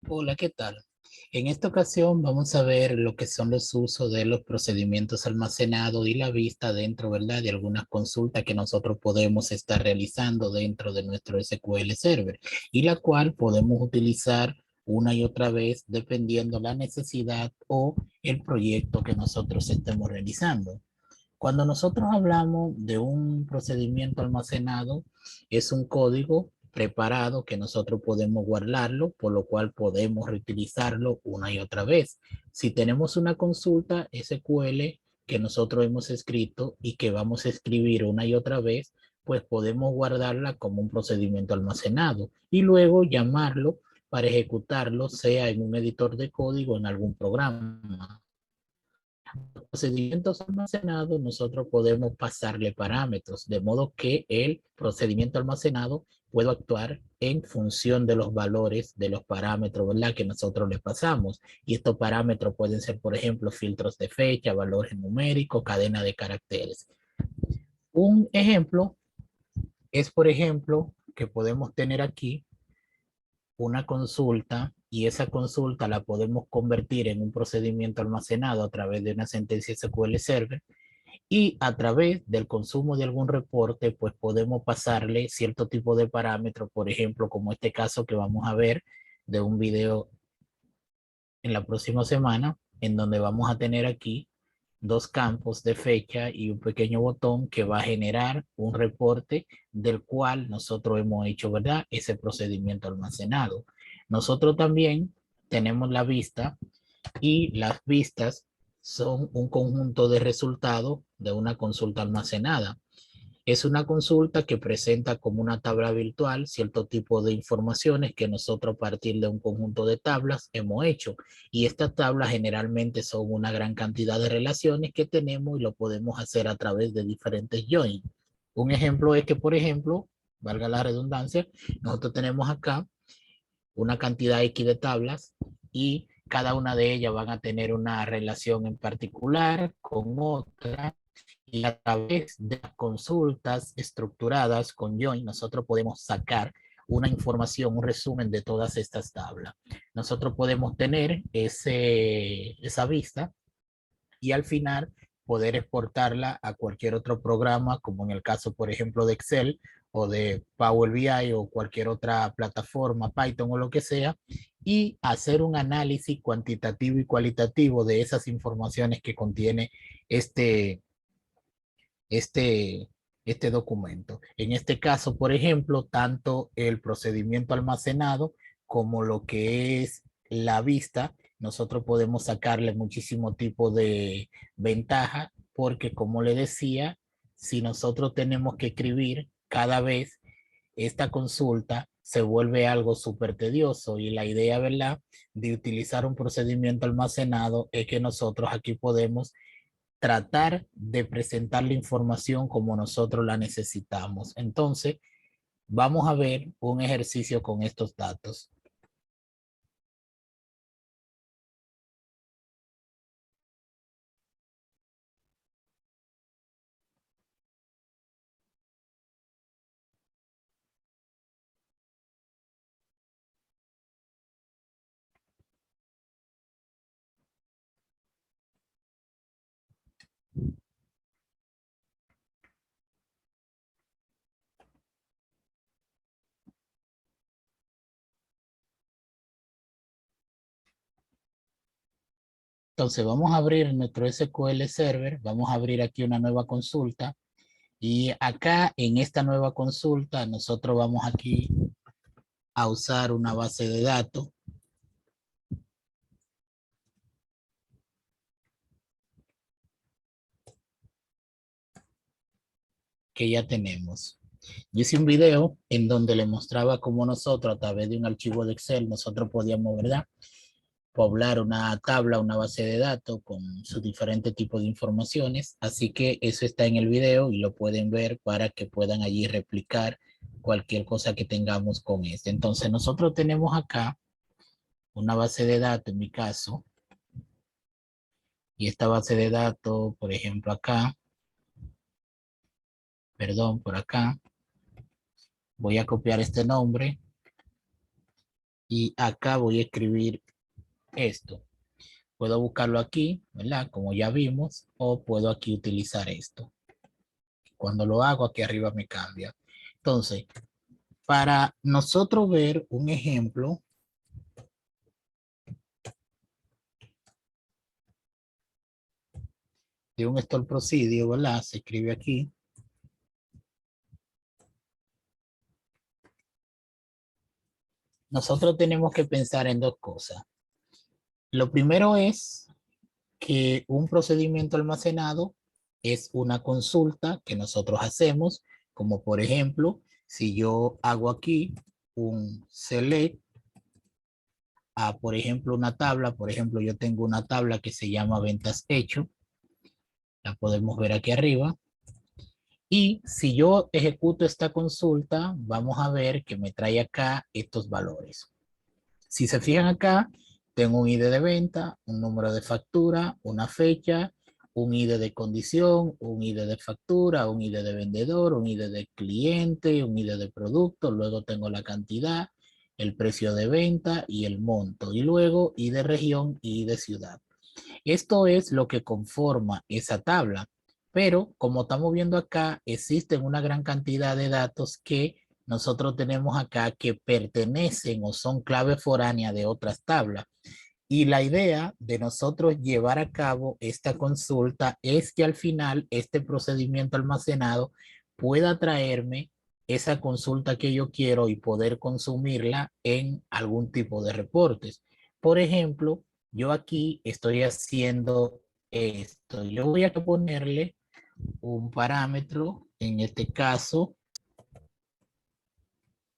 Hola, ¿qué tal? En esta ocasión vamos a ver lo que son los usos de los procedimientos almacenados y la vista dentro, ¿verdad?, de algunas consultas que nosotros podemos estar realizando dentro de nuestro SQL Server y la cual podemos utilizar una y otra vez dependiendo la necesidad o el proyecto que nosotros estemos realizando. Cuando nosotros hablamos de un procedimiento almacenado, es un código preparado que nosotros podemos guardarlo, por lo cual podemos reutilizarlo una y otra vez. Si tenemos una consulta SQL que nosotros hemos escrito y que vamos a escribir una y otra vez, pues podemos guardarla como un procedimiento almacenado y luego llamarlo para ejecutarlo, sea en un editor de código o en algún programa. Procedimientos almacenados, nosotros podemos pasarle parámetros, de modo que el procedimiento almacenado puede actuar en función de los valores de los parámetros, ¿verdad?, que nosotros le pasamos. Y estos parámetros pueden ser, por ejemplo, filtros de fecha, valores numéricos, cadena de caracteres. Un ejemplo es, por ejemplo, que podemos tener aquí una consulta y esa consulta la podemos convertir en un procedimiento almacenado a través de una sentencia SQL Server y a través del consumo de algún reporte, pues podemos pasarle cierto tipo de parámetros, por ejemplo, como este caso que vamos a ver de un video en la próxima semana, en donde vamos a tener aquí dos campos de fecha y un pequeño botón que va a generar un reporte del cual nosotros hemos hecho, ¿verdad?, ese procedimiento almacenado. Nosotros también tenemos la vista y las vistas son un conjunto de resultados de una consulta almacenada. Es una consulta que presenta como una tabla virtual cierto tipo de informaciones que nosotros a partir de un conjunto de tablas hemos hecho. Y estas tablas generalmente son una gran cantidad de relaciones que tenemos y lo podemos hacer a través de diferentes joins. Un ejemplo es que, por ejemplo, valga la redundancia, nosotros tenemos acá una cantidad X de tablas y cada una de ellas van a tener una relación en particular con otra y a través de las consultas estructuradas con Join nosotros podemos sacar una información, un resumen de todas estas tablas. Nosotros podemos tener esa vista y al final poder exportarla a cualquier otro programa, como en el caso, por ejemplo, de Excel o de Power BI o cualquier otra plataforma, Python o lo que sea, y hacer un análisis cuantitativo y cualitativo de esas informaciones que contiene este, este, este documento. En este caso, por ejemplo, tanto el procedimiento almacenado como lo que es la vista, nosotros podemos sacarle muchísimo tipo de ventaja porque, como le decía, si nosotros tenemos que escribir cada vez esta consulta, se vuelve algo súper tedioso y la idea, ¿verdad?, de utilizar un procedimiento almacenado es que nosotros aquí podemos tratar de presentar la información como nosotros la necesitamos. Entonces, vamos a ver un ejercicio con estos datos. Entonces, vamos a abrir nuestro SQL Server, vamos a abrir aquí una nueva consulta y acá en esta nueva consulta nosotros vamos aquí a usar una base de datos que ya tenemos. Yo hice un video en donde le mostraba cómo nosotros a través de un archivo de Excel nosotros podíamos, ¿verdad?, poblar una tabla, una base de datos con sus diferentes tipos de informaciones. Así que eso está en el video y lo pueden ver para que puedan allí replicar cualquier cosa que tengamos con este. Entonces nosotros tenemos acá una base de datos, en mi caso, y esta base de datos, por ejemplo, acá, perdón, por acá, voy a copiar este nombre Y acá voy a escribir esto. Puedo buscarlo aquí, ¿verdad? Como ya vimos, o puedo aquí utilizar esto. Cuando lo hago, aquí arriba me cambia. Entonces, para nosotros ver un ejemplo de un store procedure, ¿verdad? Se escribe aquí. Nosotros tenemos que pensar en dos cosas. Lo primero es que un procedimiento almacenado es una consulta que nosotros hacemos, como por ejemplo, si yo hago aquí un select a, por ejemplo, una tabla, por ejemplo, yo tengo una tabla que se llama ventas hecho, la podemos ver aquí arriba, y si yo ejecuto esta consulta, vamos a ver que me trae acá estos valores. Si se fijan acá, tengo un ID de venta, un número de factura, una fecha, un ID de condición, un ID de factura, un ID de vendedor, un ID de cliente, un ID de producto, luego tengo la cantidad, el precio de venta y el monto, y luego ID de región y de ciudad. Esto es lo que conforma esa tabla, pero como estamos viendo acá, existen una gran cantidad de datos que nosotros tenemos acá que pertenecen o son clave foránea de otras tablas. Y la idea de nosotros llevar a cabo esta consulta es que al final este procedimiento almacenado pueda traerme esa consulta que yo quiero y poder consumirla en algún tipo de reportes. Por ejemplo, yo aquí estoy haciendo esto. Yo voy a ponerle un parámetro, en este caso,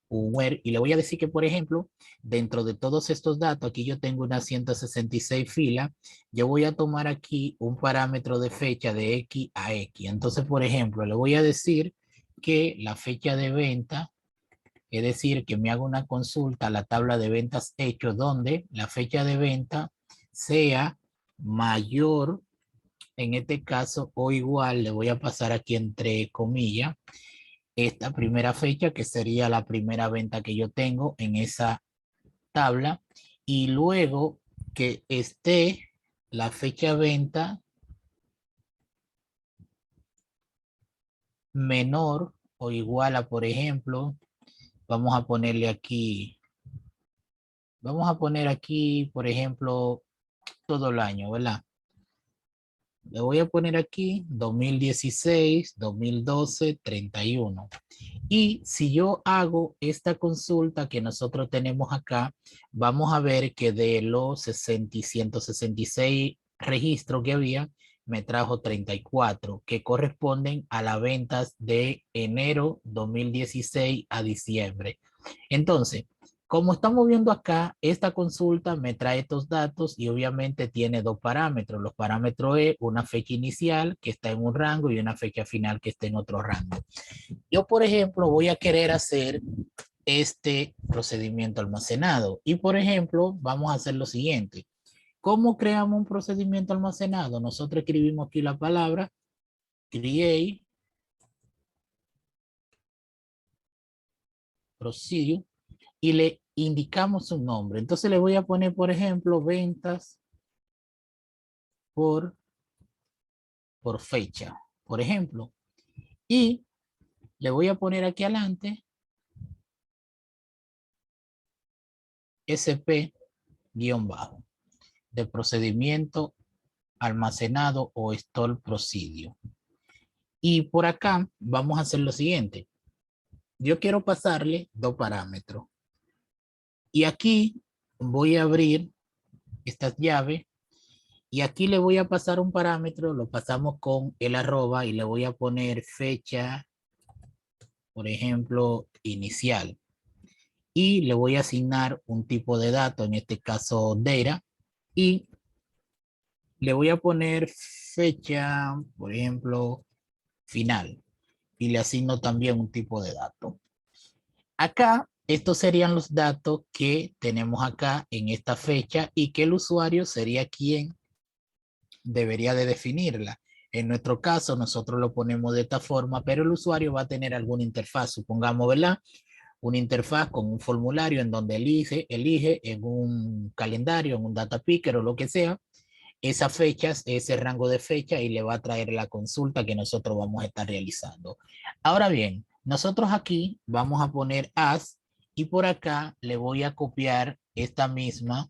un where, y le voy a decir que, por ejemplo, dentro de todos estos datos, aquí yo tengo unas 166 filas, yo voy a tomar aquí un parámetro de fecha de X a X. Entonces, por ejemplo, le voy a decir que la fecha de venta, es decir, que me haga una consulta a la tabla de ventas hechos, donde la fecha de venta sea mayor, en este caso, o igual, le voy a pasar aquí entre comillas, esta primera fecha, que sería la primera venta que yo tengo en esa tabla, y luego que esté la fecha de venta menor o igual a, por ejemplo, vamos a ponerle aquí, vamos a poner aquí, por ejemplo, todo el año, ¿verdad? Le voy a poner aquí 2016, 2012, 31. Y si yo hago esta consulta que nosotros tenemos acá, vamos a ver que de los 60 y 166 registros que había, me trajo 34 que corresponden a las ventas de enero 2016 a diciembre. Entonces, como estamos viendo acá, esta consulta me trae estos datos y obviamente tiene dos parámetros. Los parámetros es una fecha inicial que está en un rango y una fecha final que está en otro rango. Yo, por ejemplo, voy a querer hacer este procedimiento almacenado. Y, por ejemplo, vamos a hacer lo siguiente. ¿Cómo creamos un procedimiento almacenado? Nosotros escribimos aquí la palabra create procedure y le indicamos un nombre. Entonces le voy a poner, por ejemplo, ventas por fecha, por ejemplo. Y le voy a poner aquí adelante SP-bajo de procedimiento almacenado o store procedure. Y por acá vamos a hacer lo siguiente. Yo quiero pasarle dos parámetros. Y aquí voy a abrir estas llaves y aquí le voy a pasar un parámetro, lo pasamos con el arroba y le voy a poner fecha, por ejemplo, inicial. Y le voy a asignar un tipo de dato, en este caso data, y le voy a poner fecha, por ejemplo, final. Y le asigno también un tipo de dato. Acá, estos serían los datos que tenemos acá en esta fecha y que el usuario sería quien debería de definirla. En nuestro caso, nosotros lo ponemos de esta forma, pero el usuario va a tener alguna interfaz, supongamos, ¿verdad? una interfaz con un formulario en donde elige en un calendario, en un data picker o lo que sea, esas fechas, ese rango de fecha y le va a traer la consulta que nosotros vamos a estar realizando. Ahora bien, nosotros aquí vamos a poner as y por acá le voy a copiar esta misma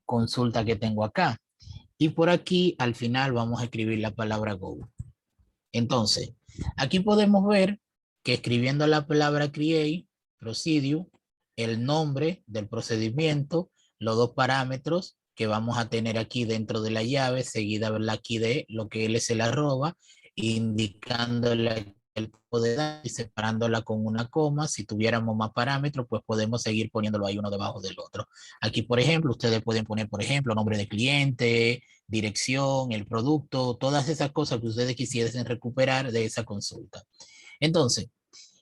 consulta que tengo acá. Y por aquí al final vamos a escribir la palabra go. Entonces, aquí podemos ver que escribiendo la palabra create, procedure, el nombre del procedimiento, los dos parámetros que vamos a tener aquí dentro de la llave, seguida aquí de lo que él es el arroba, indicándole el tipo de datos y separándola con una coma. Si tuviéramos más parámetros, pues podemos seguir poniéndolo ahí uno debajo del otro. Aquí, por ejemplo, ustedes pueden poner, por ejemplo, nombre de cliente, dirección, el producto, todas esas cosas que ustedes quisiesen recuperar de esa consulta. Entonces,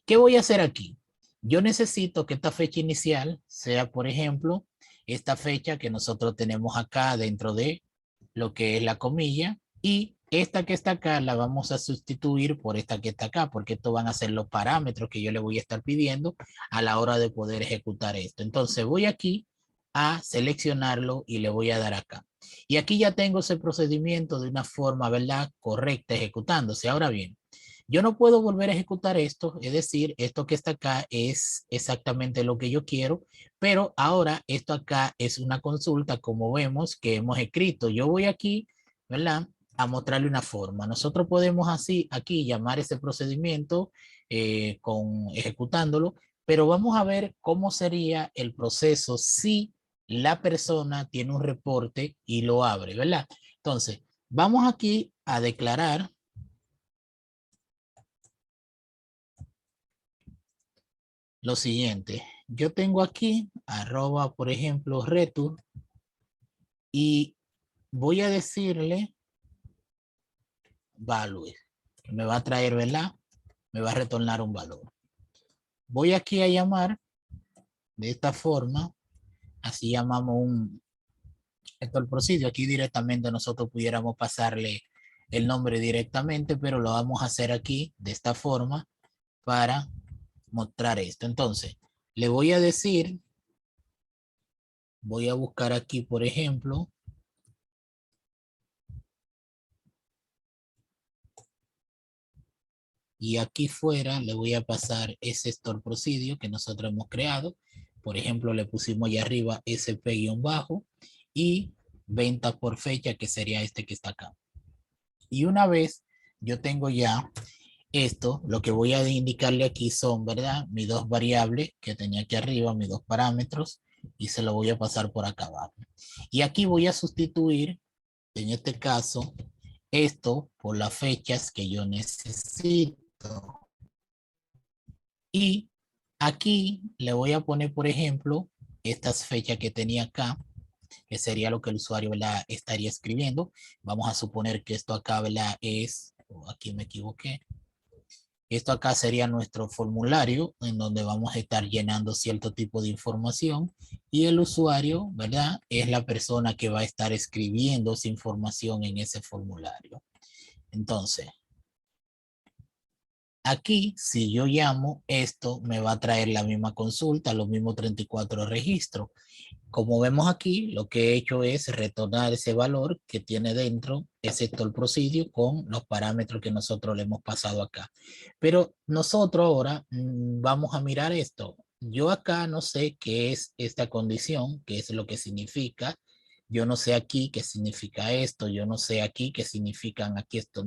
¿qué voy a hacer aquí? Yo necesito que esta fecha inicial sea, por ejemplo, esta fecha que nosotros tenemos acá dentro de lo que es la comilla y esta que está acá la vamos a sustituir por esta que está acá, porque estos van a ser los parámetros que yo le voy a estar pidiendo a la hora de poder ejecutar esto. Entonces voy aquí a seleccionarlo y le voy a dar acá. Y aquí ya tengo ese procedimiento de una forma, ¿verdad?, correcta ejecutándose. Ahora bien, yo no puedo volver a ejecutar esto, es decir, esto que está acá es exactamente lo que yo quiero, pero ahora esto acá es una consulta, como vemos que hemos escrito. Yo voy aquí, ¿verdad?, a mostrarle una forma. Nosotros podemos así aquí llamar ese procedimiento ejecutándolo, pero vamos a ver cómo sería el proceso si la persona tiene un reporte y lo abre, ¿verdad? Entonces, vamos aquí a declarar lo siguiente. Yo tengo aquí arroba, por ejemplo, return y voy a decirle value. Me va a traer, ¿verdad? Me va a retornar un valor. Voy aquí a llamar de esta forma. Así llamamos esto el procedimiento. Aquí directamente nosotros pudiéramos pasarle el nombre directamente, pero lo vamos a hacer aquí de esta forma para mostrar esto. Entonces, le voy a decir, voy a buscar aquí, por ejemplo, y aquí fuera le voy a pasar ese store procedure que nosotros hemos creado. Por ejemplo, le pusimos allá arriba SP-bajo y ventas por fecha, que sería este que está acá. Y una vez yo tengo ya esto, lo que voy a indicarle aquí son, ¿verdad?, mis dos variables que tenía aquí arriba, mis dos parámetros, y se lo voy a pasar por acá abajo. Y aquí voy a sustituir, en este caso, esto por las fechas que yo necesito. Y aquí le voy a poner, por ejemplo, estas fechas que tenía acá, que sería lo que el usuario, ¿verdad?, estaría escribiendo. Vamos a suponer que esto acá, ¿verdad?, es, aquí me equivoqué. Esto acá sería nuestro formulario en donde vamos a estar llenando cierto tipo de información y el usuario, ¿verdad?, es la persona que va a estar escribiendo esa información en ese formulario. Entonces, aquí, si yo llamo, esto me va a traer la misma consulta, los mismos 34 registros. Como vemos aquí, lo que he hecho es retornar ese valor que tiene dentro ese store procedure con los parámetros que nosotros le hemos pasado acá. Pero nosotros ahora vamos a mirar esto. Yo acá no sé qué es esta condición, qué es lo que significa. Yo no sé aquí qué significa esto, yo no sé aquí qué significan aquí esto.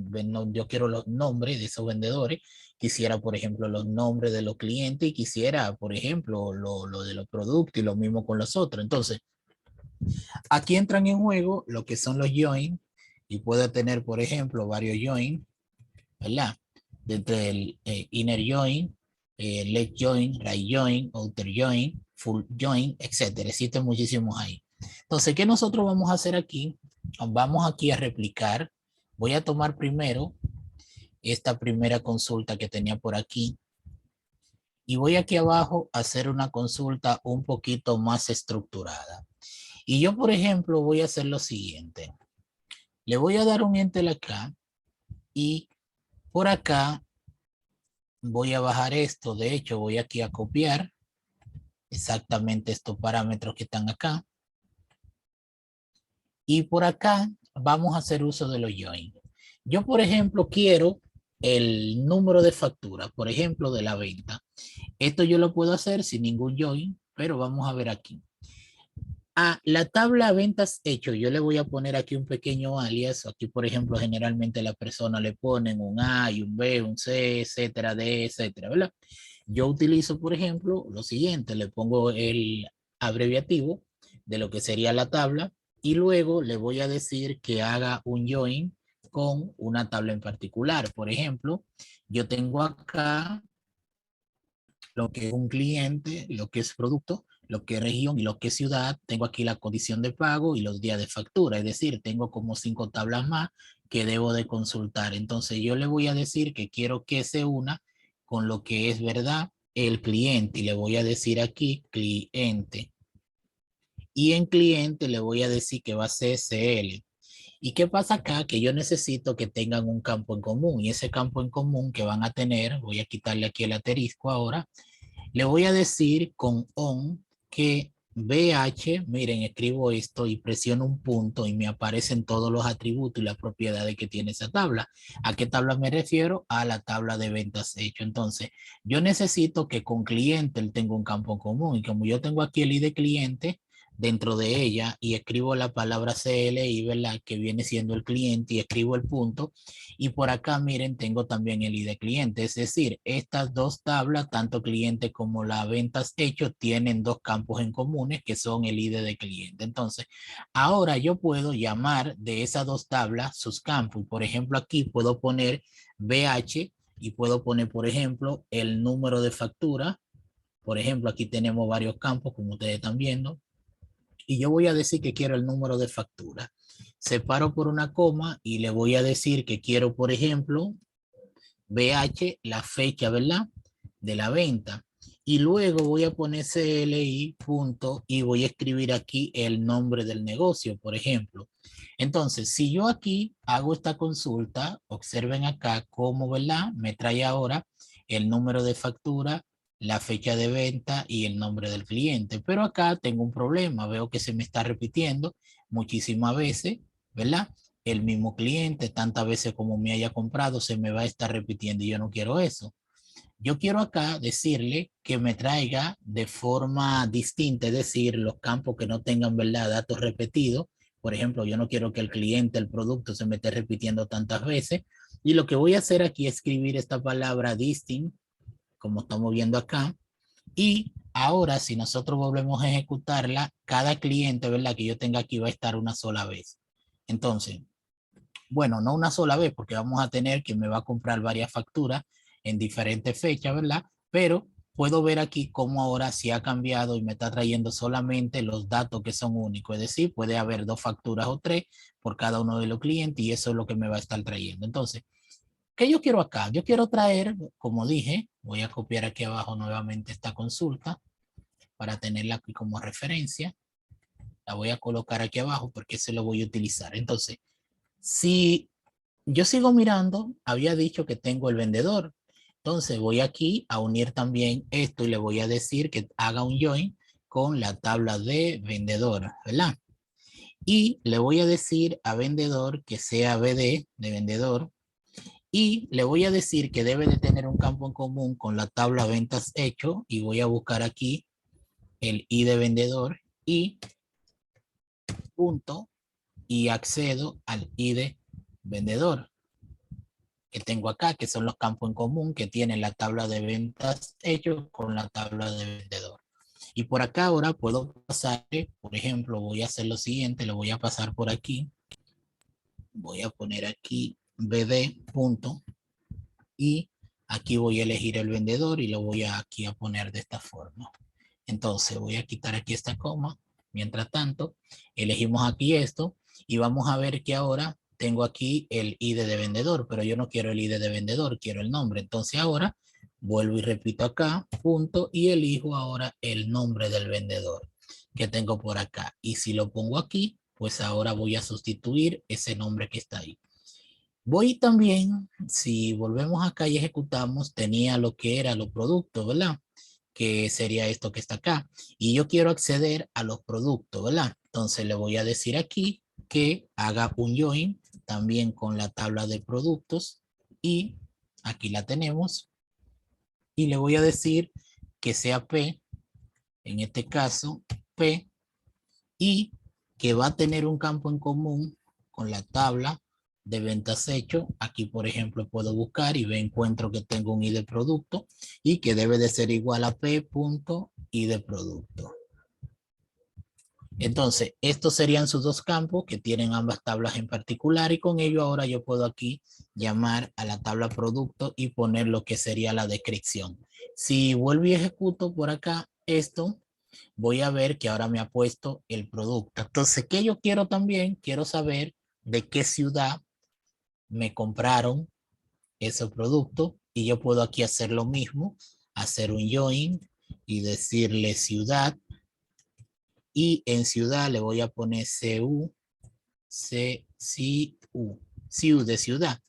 Yo quiero los nombres de esos vendedores, quisiera, por ejemplo, los nombres de los clientes y quisiera, por ejemplo, lo de los productos y lo mismo con los otros. Entonces, aquí entran en juego lo que son los join y puede tener, por ejemplo, varios join, ¿verdad? Desde el inner join, left join, right join, outer join, full join, etcétera. Existen muchísimos ahí. Entonces, ¿qué nosotros vamos a hacer aquí? Vamos aquí a replicar. Voy a tomar primero esta primera consulta que tenía por aquí y voy aquí abajo a hacer una consulta un poquito más estructurada. Y yo, por ejemplo, voy a hacer lo siguiente. Le voy a dar un enter acá y por acá voy a bajar esto. De hecho, voy aquí a copiar exactamente estos parámetros que están acá. Y por acá vamos a hacer uso de los join. Yo, por ejemplo, quiero el número de factura, por ejemplo, de la venta. Esto yo lo puedo hacer sin ningún join, pero vamos a ver aquí. A la tabla ventas hecho, yo le voy a poner aquí un pequeño alias. Aquí, por ejemplo, generalmente la persona le ponen un A y un B, un C, etcétera, D, etcétera, ¿verdad? Yo utilizo, por ejemplo, lo siguiente, le pongo el abreviativo de lo que sería la tabla y luego le voy a decir que haga un join con una tabla en particular. Por ejemplo, yo tengo acá lo que es un cliente, lo que es producto, lo que es región y lo que es ciudad. Tengo aquí la condición de pago y los días de factura. Es decir, tengo como 5 tablas más que debo de consultar. Entonces yo le voy a decir que quiero que se una con lo que es verdad el cliente y le voy a decir aquí cliente. Y en cliente le voy a decir que va a ser CL. ¿Y qué pasa acá? Que yo necesito que tengan un campo en común y ese campo en común que van a tener, voy a quitarle aquí el asterisco ahora, le voy a decir con on que BH, miren, escribo esto y presiono un punto y me aparecen todos los atributos y las propiedades que tiene esa tabla. ¿A qué tabla me refiero? A la tabla de ventas hecho. Entonces, yo necesito que con cliente él tenga un campo común y como yo tengo aquí el ID cliente, dentro de ella y escribo la palabra CLI, ¿verdad? Que viene siendo el cliente y escribo el punto. Y por acá, miren, tengo también el ID cliente. Es decir, estas dos tablas, tanto cliente como la ventas hecho, tienen dos campos en comunes que son el ID de cliente. Entonces, ahora yo puedo llamar de esas dos tablas sus campos. Y por ejemplo, aquí puedo poner BH y puedo poner, por ejemplo, el número de factura. Por ejemplo, aquí tenemos varios campos, como ustedes están viendo y yo voy a decir que quiero el número de factura. Separo por una coma y le voy a decir que quiero, por ejemplo, BH, la fecha, ¿verdad? De la venta. Y luego voy a poner CLI punto y voy a escribir aquí el nombre del negocio, por ejemplo. Entonces, si yo aquí hago esta consulta, observen acá cómo, ¿verdad? Me trae ahora el número de factura, la fecha de venta y el nombre del cliente. Pero acá tengo un problema, veo que se me está repitiendo muchísimas veces, ¿verdad? El mismo cliente, tantas veces como me haya comprado, se me va a estar repitiendo y yo no quiero eso. Yo quiero acá decirle que me traiga de forma distinta, es decir, los campos que no tengan, ¿verdad?, datos repetidos. Por ejemplo, yo no quiero que el cliente, el producto se me esté repitiendo tantas veces. Y lo que voy a hacer aquí es escribir esta palabra distinct, como estamos viendo acá. Y ahora, si nosotros volvemos a ejecutarla, cada cliente, ¿verdad?, que yo tenga aquí va a estar una sola vez. Entonces, bueno, no una sola vez, porque vamos a tener que me va a comprar varias facturas en diferentes fechas, ¿verdad? Pero puedo ver aquí cómo ahora sí ha cambiado y me está trayendo solamente los datos que son únicos. Es decir, puede haber 2 facturas o 3 por cada uno de los clientes y eso es lo que me va a estar trayendo. Entonces, ¿qué yo quiero acá? Yo quiero traer, como dije, voy a copiar aquí abajo nuevamente esta consulta para tenerla aquí como referencia. La voy a colocar aquí abajo porque se lo voy a utilizar. Entonces, si yo sigo mirando, había dicho que tengo el vendedor. Entonces voy aquí a unir también esto y le voy a decir que haga un join con la tabla de vendedor, ¿verdad? Y le voy a decir a vendedor que sea BD de vendedor y le voy a decir que debe de tener un campo en común con la tabla ventas hecho y voy a buscar aquí el I de vendedor y punto y accedo al I de vendedor que tengo acá, que son los campos en común que tienen la tabla de ventas hecho con la tabla de vendedor. Y por acá ahora puedo pasar, por ejemplo, voy a hacer lo siguiente, lo voy a pasar por aquí, voy a poner aquí BD punto y aquí voy a elegir el vendedor y lo voy a aquí a poner de esta forma. Entonces voy a quitar aquí esta coma. Mientras tanto, elegimos aquí esto y vamos a ver que ahora tengo aquí el ID de vendedor, pero yo no quiero el ID de vendedor, quiero el nombre. Entonces ahora vuelvo y repito acá, punto, y elijo ahora el nombre del vendedor que tengo por acá. Y si lo pongo aquí, pues ahora voy a sustituir ese nombre que está ahí. Voy también, si volvemos acá y ejecutamos, tenía lo que era los productos, ¿verdad? Que sería esto que está acá. Y yo quiero acceder a los productos, ¿verdad? Entonces le voy a decir aquí que haga un join también con la tabla de productos y aquí la tenemos. Y le voy a decir que sea P, en este caso P, y que va a tener un campo en común con la tabla de ventas hecho. Aquí, por ejemplo, puedo buscar y encuentro que tengo un ID de producto y que debe de ser igual a P.ID de producto. Entonces, estos serían sus dos campos que tienen ambas tablas en particular y con ello ahora yo puedo aquí llamar a la tabla producto y poner lo que sería la descripción. Si vuelvo y ejecuto por acá esto, voy a ver que ahora me ha puesto el producto. Entonces, ¿qué yo quiero también? Quiero saber de qué ciudad me compraron ese producto y yo puedo aquí hacer lo mismo, hacer un join y decirle ciudad y en ciudad le voy a poner CU, CU de ciudad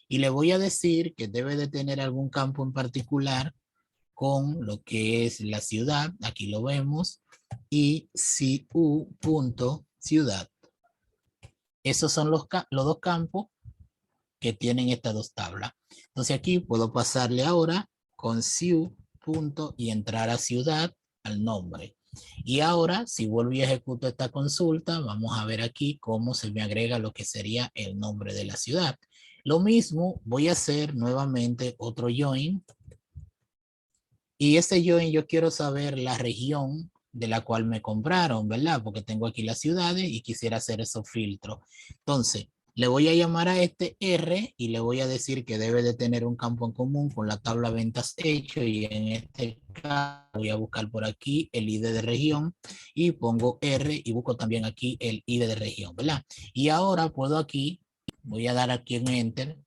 y le voy a decir que debe de tener algún campo en particular con lo que es la ciudad, aquí lo vemos, y CU.ciudad. Esos son los dos campos que tienen estas dos tablas. Entonces aquí puedo pasarle ahora con CU punto y entrar a ciudad al nombre. Y ahora, si vuelvo y ejecuto esta consulta, vamos a ver aquí cómo se me agrega lo que sería el nombre de la ciudad. Lo mismo, voy a hacer nuevamente otro join y ese join yo quiero saber la región de la cual me compraron, ¿verdad? Porque tengo aquí las ciudades y quisiera hacer esos filtros. Entonces, le voy a llamar a este R y le voy a decir que debe de tener un campo en común con la tabla ventas hecho y en este caso voy a buscar por aquí el ID de región y pongo R y busco también aquí el ID de región, ¿verdad? Y ahora puedo aquí, voy a dar aquí en Enter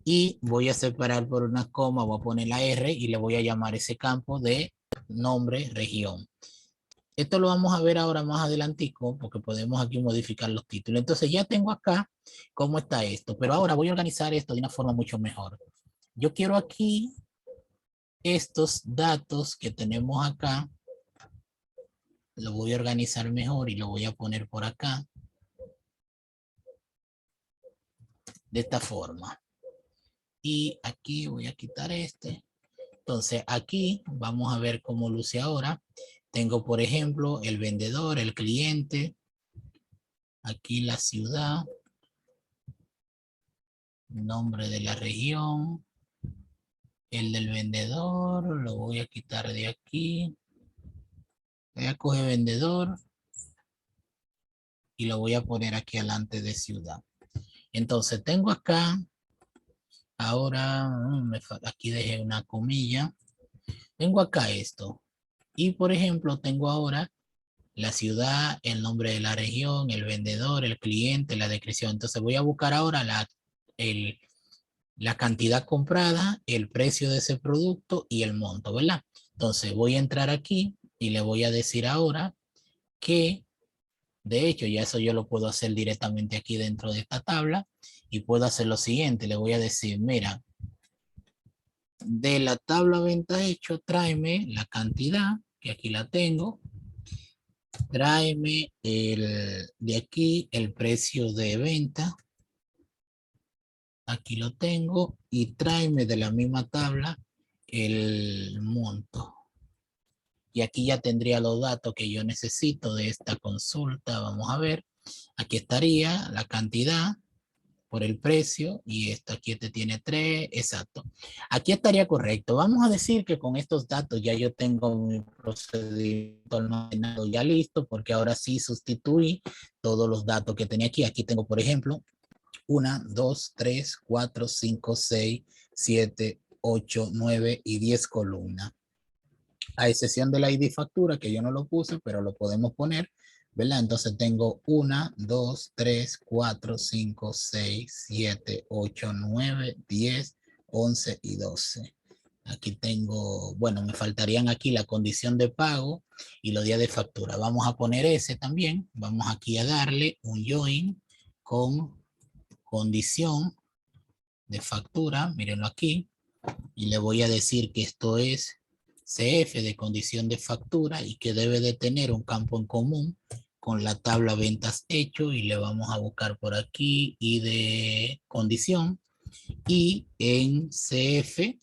y voy a separar por una coma, voy a poner la R y le voy a llamar ese campo de nombre región. Esto lo vamos a ver ahora más adelantico porque podemos aquí modificar los títulos. Entonces ya tengo acá cómo está esto, pero ahora voy a organizar esto de una forma mucho mejor. Yo quiero aquí estos datos que tenemos acá, lo voy a organizar mejor y lo voy a poner por acá de esta forma. Y aquí voy a quitar este. Entonces aquí vamos a ver cómo luce ahora. Tengo, por ejemplo, el vendedor, el cliente, aquí la ciudad, nombre de la región, el del vendedor, lo voy a quitar de aquí. Voy a coger vendedor y lo voy a poner aquí adelante de ciudad. Entonces tengo acá, ahora, aquí dejé una comilla. Tengo acá esto. Y por ejemplo, tengo ahora la ciudad, el nombre de la región, el vendedor, el cliente, la descripción. Entonces voy a buscar ahora la cantidad comprada, el precio de ese producto y el monto, ¿verdad? Entonces voy a entrar aquí y le voy a decir ahora que, de hecho, ya eso yo lo puedo hacer directamente aquí dentro de esta tabla y puedo hacer lo siguiente. Le voy a decir, mira, de la tabla venta hecho, tráeme la cantidad, que aquí la tengo, tráeme de aquí el precio de venta, aquí lo tengo, y tráeme de la misma tabla el monto. Y aquí ya tendría los datos que yo necesito de esta consulta. Vamos a ver, aquí estaría la cantidad por el precio y esto aquí te tiene 3, exacto. Aquí estaría correcto. Vamos a decir que con estos datos ya yo tengo mi procedimiento almacenado ya listo porque ahora sí sustituí todos los datos que tenía aquí. Aquí tengo, por ejemplo, 1, 2, 3, 4, 5, 6, 7, 8, 9 y 10 columnas. A excepción de la ID factura, que yo no lo puse, pero lo podemos poner, ¿verdad? Entonces tengo 1, 2, 3, 4, 5, 6, 7, 8, 9, 10, 11 y 12. Aquí tengo, bueno, me faltarían aquí la condición de pago y los días de factura. Vamos a poner ese también. Vamos aquí a darle un join con condición de factura, mírenlo aquí, y le voy a decir que esto es CF de condición de factura y que debe de tener un campo en común con la tabla ventas hecho, y le vamos a buscar por aquí y de condición, y en CF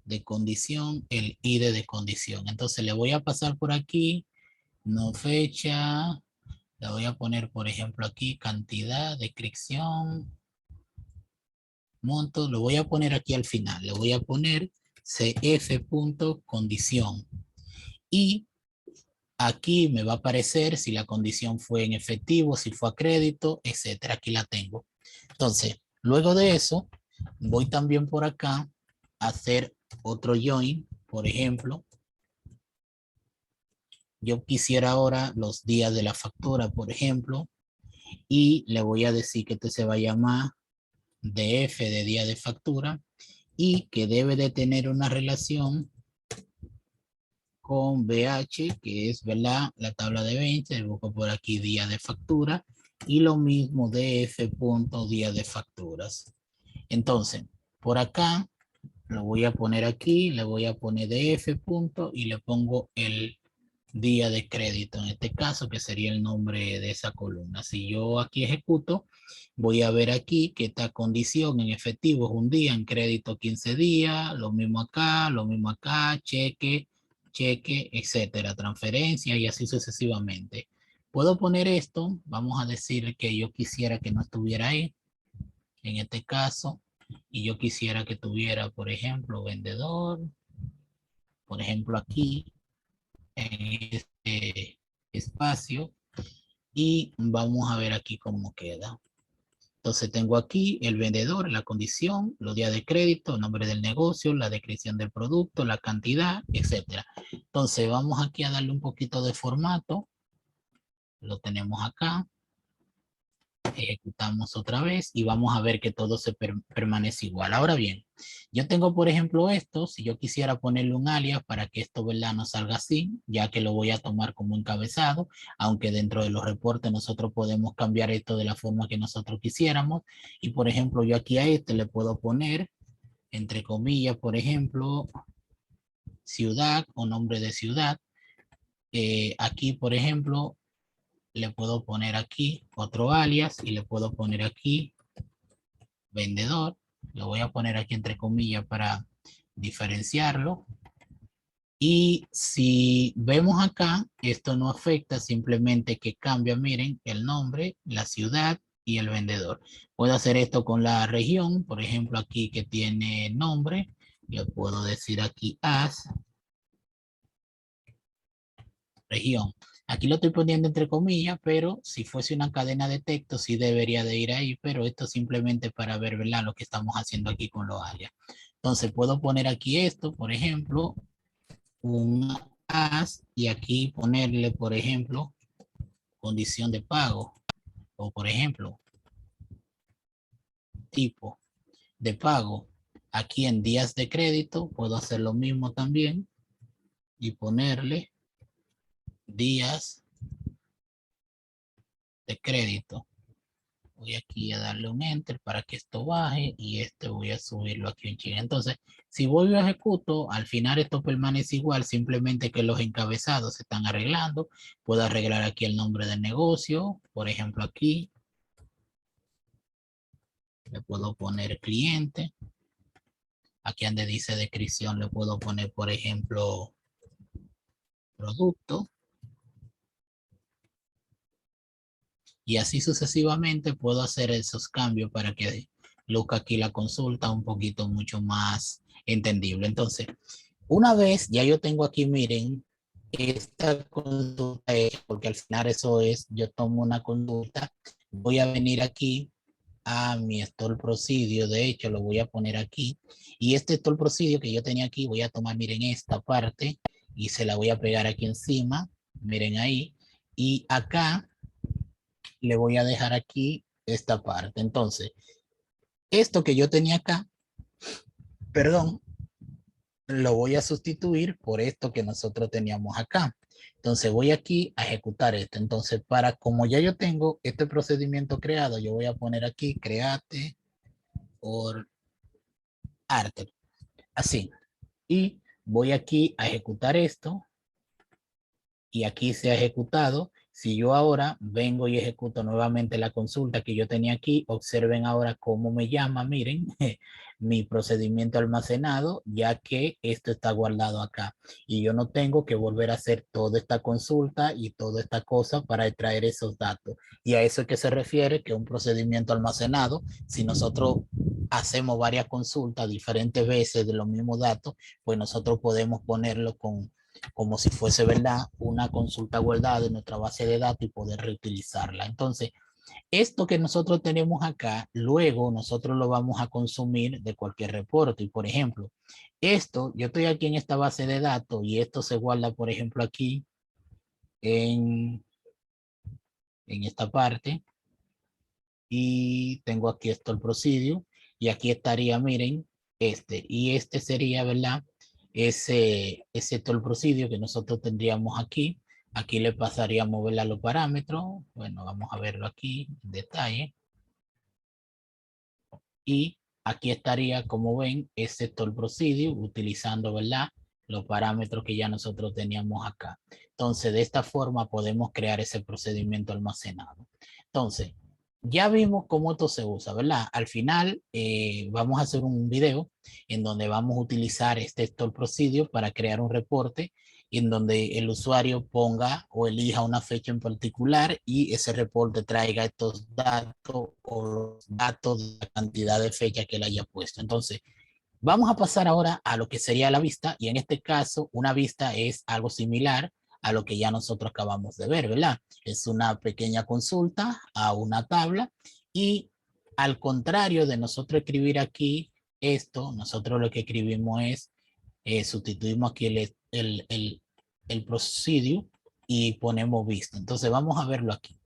de condición el ID de condición. Entonces le voy a pasar por aquí, no fecha, le voy a poner por ejemplo aquí cantidad, descripción, monto, lo voy a poner aquí al final, le voy a poner cf.condición, y aquí me va a aparecer si la condición fue en efectivo, si fue a crédito, etcétera. Aquí la tengo. Entonces, luego de eso, voy también por acá a hacer otro join. Por ejemplo, yo quisiera ahora los días de la factura, por ejemplo, y le voy a decir que este se va a llamar DF de día de factura y que debe de tener una relación con BH, que es, ¿verdad?, la tabla de 20, busco por aquí día de factura, y lo mismo DF punto día de facturas. Entonces, por acá, lo voy a poner aquí, le voy a poner DF punto y le pongo el día de crédito, en este caso, que sería el nombre de esa columna. Si yo aquí ejecuto, voy a ver aquí que esta condición en efectivo es un día, en crédito 15 días, lo mismo acá, cheque, cheque, etcétera, transferencia y así sucesivamente. Puedo poner esto, vamos a decir que yo quisiera que no estuviera ahí, en este caso, y yo quisiera que tuviera, por ejemplo, vendedor, por ejemplo aquí, en este espacio, y vamos a ver aquí cómo queda. Entonces tengo aquí el vendedor, la condición, los días de crédito, el nombre del negocio, la descripción del producto, la cantidad, etcétera. Entonces vamos aquí a darle un poquito de formato. Lo tenemos acá. Ejecutamos otra vez y vamos a ver que todo se permanece igual. Ahora bien, yo tengo por ejemplo esto, si yo quisiera ponerle un alias para que esto, ¿verdad?, no salga así, ya que lo voy a tomar como encabezado, aunque dentro de los reportes nosotros podemos cambiar esto de la forma que nosotros quisiéramos. Y por ejemplo, yo aquí a este le puedo poner, entre comillas, por ejemplo, ciudad o nombre de ciudad. Aquí, por ejemplo, le puedo poner aquí otro alias y le puedo poner aquí vendedor. Lo voy a poner aquí entre comillas para diferenciarlo. Y si vemos acá, esto no afecta, simplemente que cambia, miren, el nombre, la ciudad y el vendedor. Puedo hacer esto con la región, por ejemplo, aquí que tiene nombre, le puedo decir aquí as región. Aquí lo estoy poniendo entre comillas, pero si fuese una cadena de texto, sí debería de ir ahí, pero esto simplemente para ver, ¿verdad?, lo que estamos haciendo aquí con los alias. Entonces puedo poner aquí esto, por ejemplo, un as, y aquí ponerle, por ejemplo, condición de pago, o por ejemplo, tipo de pago. Aquí en días de crédito puedo hacer lo mismo también y ponerle días de crédito. Voy aquí a darle un enter para que esto baje y este voy a subirlo aquí en Chile. Entonces, si voy a ejecuto, al final esto permanece igual, simplemente que los encabezados se están arreglando. Puedo arreglar aquí el nombre del negocio, por ejemplo aquí. Le puedo poner cliente. Aquí donde dice descripción le puedo poner, por ejemplo, producto. Y así sucesivamente puedo hacer esos cambios para que luzca aquí la consulta un poquito mucho más entendible. Entonces, una vez ya yo tengo aquí, miren, esta consulta hecha, porque al final eso es, yo tomo una consulta, voy a venir aquí a mi store procedure, de hecho lo voy a poner aquí, y este store procedure que yo tenía aquí, voy a tomar, miren, esta parte, y se la voy a pegar aquí encima, miren ahí, y acá le voy a dejar aquí esta parte. Entonces, esto que yo tenía acá, perdón, lo voy a sustituir por esto que nosotros teníamos acá. Entonces voy aquí a ejecutar esto. Entonces, para como ya yo tengo este procedimiento creado, yo voy a poner aquí create or Arter. Así. Y voy aquí a ejecutar esto. Y aquí se ha ejecutado. Si yo ahora vengo y ejecuto nuevamente la consulta que yo tenía aquí, observen ahora cómo me llama, miren, mi procedimiento almacenado, ya que esto está guardado acá. Y yo no tengo que volver a hacer toda esta consulta y toda esta cosa para extraer esos datos. Y a eso es que se refiere que un procedimiento almacenado, si nosotros hacemos varias consultas diferentes veces de los mismos datos, pues nosotros podemos ponerlo como si fuese, ¿verdad?, una consulta guardada en nuestra base de datos y poder reutilizarla. Entonces, esto que nosotros tenemos acá, luego nosotros lo vamos a consumir de cualquier reporte. Y por ejemplo, esto, yo estoy aquí en esta base de datos y esto se guarda, por ejemplo, aquí en esta parte. Y tengo aquí esto el procedimiento y aquí estaría, miren, y este sería, ¿verdad? Ese todo el procedimiento que nosotros tendríamos aquí. Aquí le pasaríamos, ¿verdad?, los parámetros. Bueno, vamos a verlo aquí en detalle. Y aquí estaría, como ven, ese todo el procedimiento utilizando, ¿verdad?, los parámetros que ya nosotros teníamos acá. Entonces, de esta forma podemos crear ese procedimiento almacenado. Entonces, ya vimos cómo esto se usa, ¿verdad? Al final vamos a hacer un video en donde vamos a utilizar este store procedure para crear un reporte en donde el usuario ponga o elija una fecha en particular y ese reporte traiga estos datos o los datos de la cantidad de fechas que él haya puesto. Entonces, vamos a pasar ahora a lo que sería la vista y en este caso una vista es algo similar a lo que ya nosotros acabamos de ver, ¿verdad? Es una pequeña consulta a una tabla y al contrario de nosotros escribir aquí esto, nosotros lo que escribimos es, sustituimos aquí el procedure y ponemos vista. Entonces vamos a verlo aquí.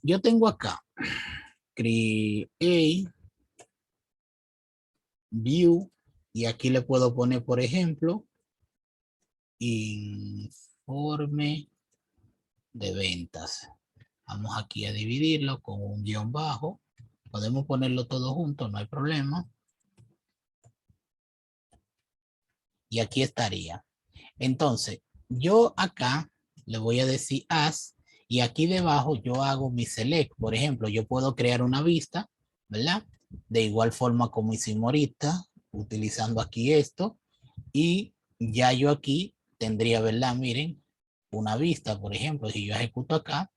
Yo tengo acá, create, view, y aquí le puedo poner, por ejemplo, informe de ventas. Vamos aquí a dividirlo con un guión bajo. Podemos ponerlo todo junto, no hay problema. Y aquí estaría. Entonces, yo acá le voy a decir as y aquí debajo yo hago mi select. Por ejemplo, yo puedo crear una vista, ¿verdad? De igual forma como hicimos ahorita, utilizando aquí esto. Y ya yo aquí tendría, ¿verdad? Miren, una vista, por ejemplo, si yo ejecuto acá,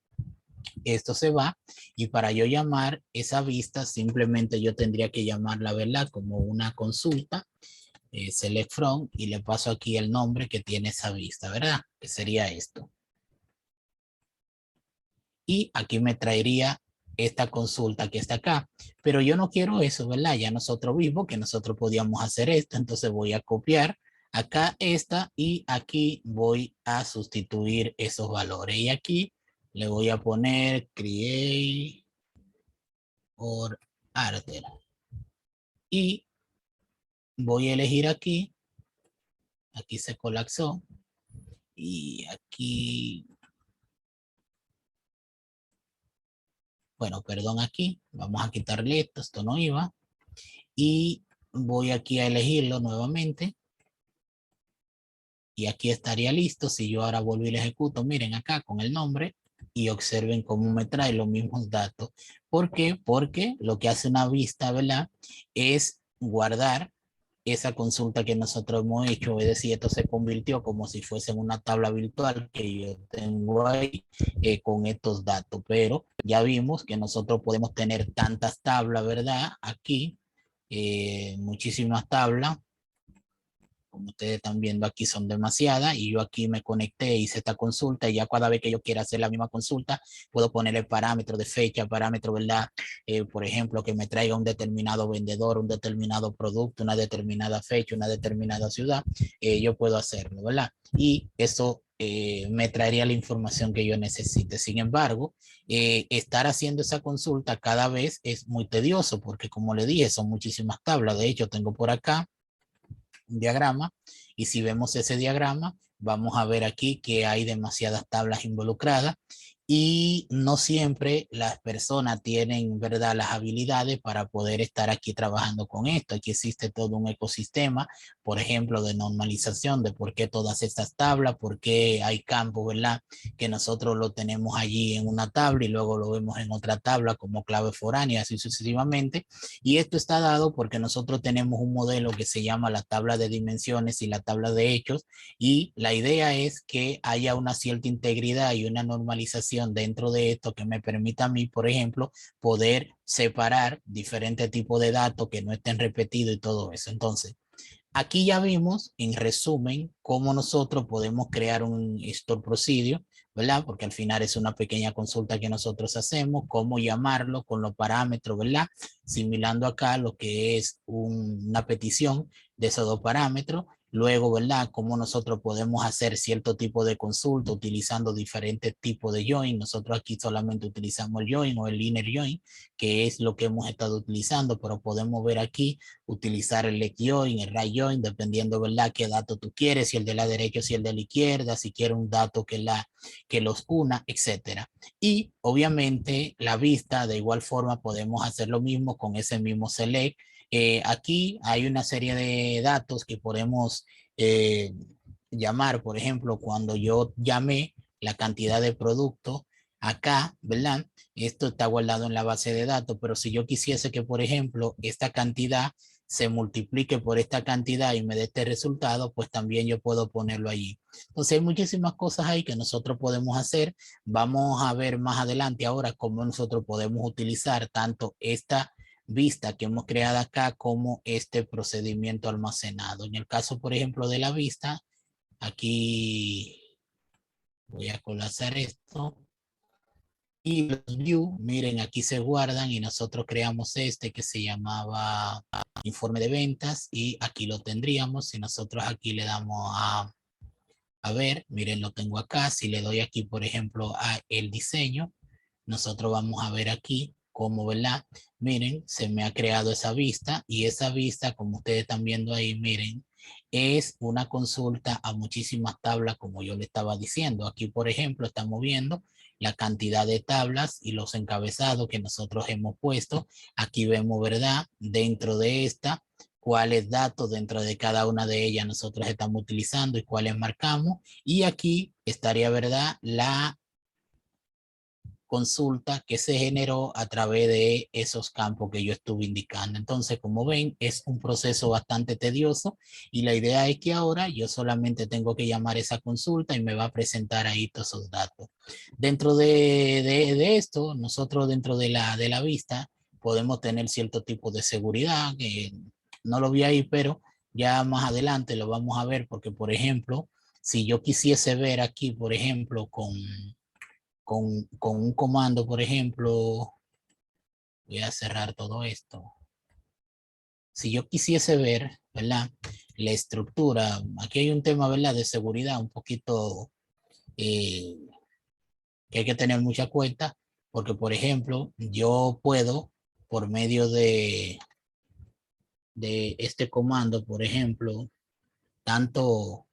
esto se va y para yo llamar esa vista simplemente yo tendría que llamarla, ¿verdad?, como una consulta, select from, y le paso aquí el nombre que tiene esa vista, ¿verdad?, que sería esto. Y aquí me traería esta consulta que está acá, pero yo no quiero eso, ¿verdad? Ya nosotros vimos que nosotros podíamos hacer esto, entonces voy a copiar acá esta y aquí voy a sustituir esos valores y aquí le voy a poner create or arter y voy a elegir aquí se colapsó y aquí, bueno, perdón, aquí vamos a quitarle esto no iba y voy aquí a elegirlo nuevamente y aquí estaría listo. Si yo ahora vuelvo y lo ejecuto, miren acá con el nombre y observen cómo me trae los mismos datos. ¿Por qué? Porque lo que hace una vista, ¿verdad?, es guardar esa consulta que nosotros hemos hecho, es decir, esto se convirtió como si fuese una tabla virtual que yo tengo ahí con estos datos, pero ya vimos que nosotros podemos tener tantas tablas, ¿verdad? Aquí, muchísimas tablas, como ustedes están viendo aquí son demasiadas y yo aquí me conecté, hice esta consulta y ya cada vez que yo quiera hacer la misma consulta puedo poner el parámetro de fecha, parámetro, ¿verdad? Por ejemplo, que me traiga un determinado vendedor, un determinado producto, una determinada fecha, una determinada ciudad, yo puedo hacerlo, ¿verdad? Y eso me traería la información que yo necesite. Sin embargo, estar haciendo esa consulta cada vez es muy tedioso porque, como le dije, son muchísimas tablas. De hecho, tengo por acá un diagrama y si vemos ese diagrama vamos a ver aquí que hay demasiadas tablas involucradas y no siempre las personas tienen, ¿verdad?, las habilidades para poder estar aquí trabajando con esto. Aquí existe todo un ecosistema, por ejemplo, de normalización, de por qué todas estas tablas, por qué hay campos, ¿verdad?, que nosotros lo tenemos allí en una tabla y luego lo vemos en otra tabla como clave foránea, así sucesivamente. Y esto está dado porque nosotros tenemos un modelo que se llama la tabla de dimensiones y la tabla de hechos, y la idea es que haya una cierta integridad y una normalización dentro de esto que me permita a mí, por ejemplo, poder separar diferentes tipos de datos que no estén repetidos y todo eso. Entonces, aquí ya vimos, en resumen, cómo nosotros podemos crear un store procedure, ¿verdad? Porque al final es una pequeña consulta que nosotros hacemos, cómo llamarlo con los parámetros, ¿verdad? Simulando acá lo que es una petición de esos dos parámetros. Luego, ¿verdad? Cómo nosotros podemos hacer cierto tipo de consulta utilizando diferentes tipos de join. Nosotros aquí solamente utilizamos el join o el inner join, que es lo que hemos estado utilizando, pero podemos ver aquí utilizar el left join, el right join, dependiendo, ¿verdad?, qué dato tú quieres, si el de la derecha, si el de la izquierda, si quieres un dato que los una, etcétera. Y obviamente la vista, de igual forma, podemos hacer lo mismo con ese mismo select. Aquí hay una serie de datos que podemos llamar, por ejemplo, cuando yo llamé la cantidad de producto acá, ¿verdad? Esto está guardado en la base de datos, pero si yo quisiese que, por ejemplo, esta cantidad se multiplique por esta cantidad y me dé este resultado, pues también yo puedo ponerlo allí. Entonces hay muchísimas cosas ahí que nosotros podemos hacer. Vamos a ver más adelante ahora cómo nosotros podemos utilizar tanto esta vista que hemos creado acá como este procedimiento almacenado. En el caso, por ejemplo, de la vista, aquí voy a colapsar esto. Y los view, miren, aquí se guardan y nosotros creamos este que se llamaba informe de ventas y aquí lo tendríamos. Si nosotros aquí le damos a ver, miren, lo tengo acá. Si le doy aquí, por ejemplo, a el diseño, nosotros vamos a ver aquí cómo, ¿verdad? Miren, se me ha creado esa vista y esa vista, como ustedes están viendo ahí, miren, es una consulta a muchísimas tablas, como yo le estaba diciendo. Aquí, por ejemplo, estamos viendo la cantidad de tablas y los encabezados que nosotros hemos puesto. Aquí vemos, ¿verdad? Dentro de esta, cuáles datos dentro de cada una de ellas nosotros estamos utilizando y cuáles marcamos. Y aquí estaría, ¿verdad?, la consulta que se generó a través de esos campos que yo estuve indicando. Entonces, como ven, es un proceso bastante tedioso y la idea es que ahora yo solamente tengo que llamar esa consulta y me va a presentar ahí todos esos datos. Dentro de esto, nosotros dentro de la vista podemos tener cierto tipo de seguridad, que no lo vi ahí, pero ya más adelante lo vamos a ver porque, por ejemplo, si yo quisiese ver aquí, por ejemplo, con un comando, por ejemplo, voy a cerrar todo esto. Si yo quisiese ver, ¿verdad?, la estructura, aquí hay un tema, ¿verdad?, de seguridad un poquito eh, que hay que tener mucha cuenta, porque, por ejemplo, yo puedo, por medio de este comando, por ejemplo, tanto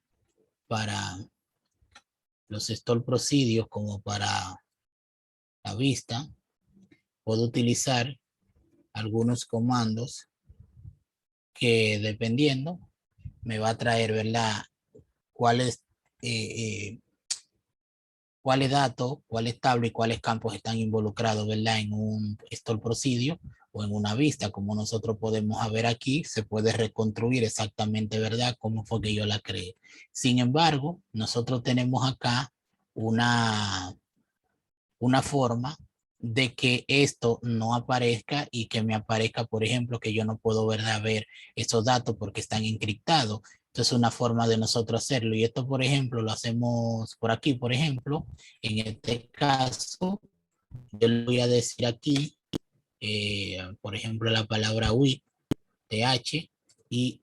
para los store procedures como para la vista, puedo utilizar algunos comandos que dependiendo me va a traer, ¿verdad?, cuáles eh, cuáles datos, cuáles tablas y cuáles campos están involucrados, ¿verdad?, en un store procedure o en una vista, como nosotros podemos ver aquí, se puede reconstruir exactamente, ¿verdad?, cómo fue que yo la creé. Sin embargo, nosotros tenemos acá una forma de que esto no aparezca y que me aparezca, por ejemplo, que yo no puedo, ¿verdad?, ver esos datos porque están encriptados. Entonces, una forma de nosotros hacerlo. Y esto, por ejemplo, lo hacemos por aquí, por ejemplo. En este caso, yo le voy a decir aquí, por ejemplo, la palabra WIT, TH, y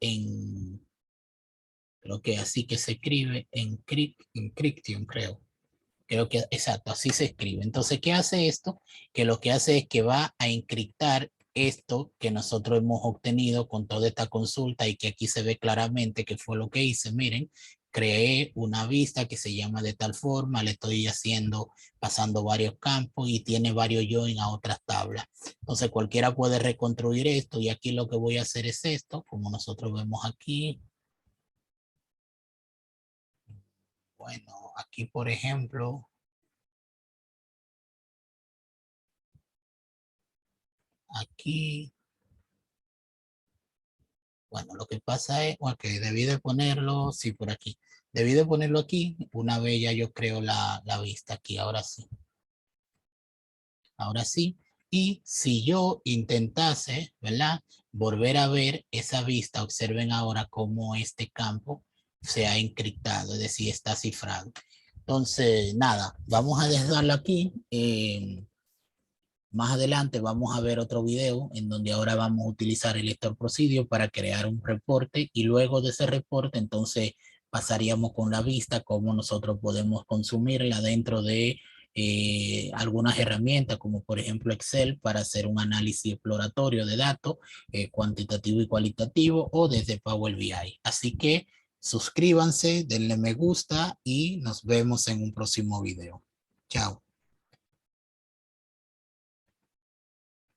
creo que así que se escribe, encryption, creo. Creo que, exacto, así se escribe. Entonces, ¿qué hace esto? Que lo que hace es que va a encriptar esto que nosotros hemos obtenido con toda esta consulta y que aquí se ve claramente que fue lo que hice. Miren, creé una vista que se llama de tal forma, le estoy pasando varios campos y tiene varios join a otras tablas. Entonces cualquiera puede reconstruir esto y aquí lo que voy a hacer es esto, como nosotros vemos aquí. Bueno, aquí por ejemplo, aquí, bueno, lo que pasa es, ok, debí de ponerlo, sí, por aquí. Debí de ponerlo aquí, una vez ya yo creo la vista aquí, ahora sí. Ahora sí. Y si yo intentase, ¿verdad? Volver a ver esa vista, observen ahora cómo este campo se ha encriptado, es decir, está cifrado. Entonces, nada, vamos a dejarlo aquí. Más adelante vamos a ver otro video en donde ahora vamos a utilizar el lector Prosidio para crear un reporte y luego de ese reporte entonces pasaríamos con la vista, cómo nosotros podemos consumirla dentro de algunas herramientas como por ejemplo Excel para hacer un análisis exploratorio de datos cuantitativo y cualitativo o desde Power BI. Así que suscríbanse, denle me gusta y nos vemos en un próximo video. Chao.